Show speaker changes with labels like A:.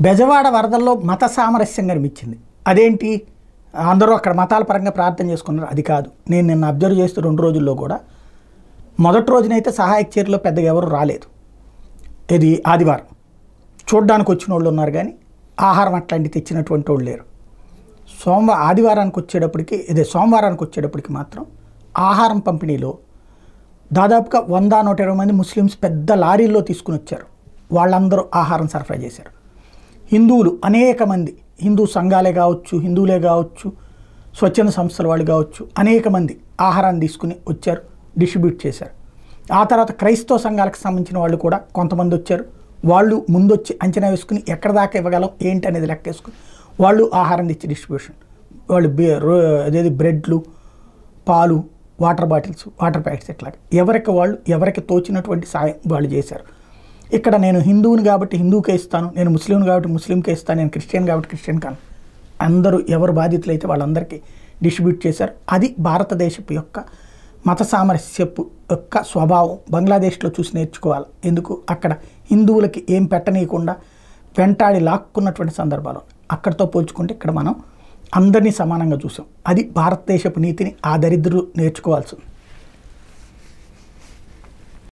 A: బెజవాడ వరదల్లో మత సామరస్యం కనిపించింది. అదేంటి, అందరూ అక్కడ మతాల పరంగా ప్రార్థన చేసుకున్నారు, అది కాదు. నేను నిన్న అబ్జర్వ్ చేస్తూ 2 రోజుల్లో కూడా మొదటి రోజునైతే సహాయక చర్యలో పెద్దగా ఎవరు రాలేదు. ఇది ఆదివారం చూడ్డానికి వచ్చిన వాళ్ళు ఉన్నారు, కానీ ఆహారం అట్లాంటివి తెచ్చినటువంటి వాళ్ళు లేరు. ఆదివారానికి వచ్చేటప్పటికి మాత్రం ఆహారం పంపిణీలో దాదాపుగా 100-120 మంది ముస్లిమ్స్ పెద్ద లారీల్లో తీసుకుని వచ్చారు. వాళ్ళందరూ ఆహారం సరఫరా చేశారు. హిందువులు అనేక మంది, హిందూ సంఘాలే కావచ్చు, హిందువులే కావచ్చు, స్వచ్ఛంద సంస్థల వాళ్ళు కావచ్చు, అనేక మంది ఆహారాన్ని తీసుకుని వచ్చారు, డిస్ట్రిబ్యూట్ చేశారు. ఆ తర్వాత క్రైస్తవ సంఘాలకు సంబంధించిన వాళ్ళు కూడా కొంతమంది వచ్చారు. వాళ్ళు ముందొచ్చి అంచనా వేసుకుని ఎక్కడ దాకా ఇవ్వగలం ఏంటి అనేది లెక్కేసుకుని వాళ్ళు ఆహారం తెచ్చి డిస్ట్రిబ్యూషన్, వాళ్ళు అదేది బ్రెడ్లు, పాలు, వాటర్ బాటిల్స్, వాటర్ ప్యాకెట్స్, ఇట్లాగా ఎవరికి తోచినటువంటి సాయం వాళ్ళు చేశారు. ఇక్కడ నేను హిందువుని కాబట్టి హిందూకే ఇస్తాను, నేను ముస్లింని కాబట్టి ముస్లింకే ఇస్తాను, నేను క్రిస్టియన్ కాబట్టి క్రిస్టియన్ కాను, అందరూ ఎవరు బాధితులు అయితే వాళ్ళందరికీ డిస్ట్రిబ్యూట్ చేశారు. అది భారతదేశపు యొక్క మత సామరస్యపు యొక్క స్వభావం. బంగ్లాదేశ్లో చూసి నేర్చుకోవాలి. ఎందుకు అక్కడ హిందువులకి ఏం పెట్టనీయకుండా వెంటాడి లాక్కున్నటువంటి సందర్భాలు. అక్కడితో పోల్చుకుంటే ఇక్కడ మనం అందరినీ సమానంగా చూసాం. అది భారతదేశపు నీతిని ఆ దరిద్రులు నేర్చుకోవాల్సింది.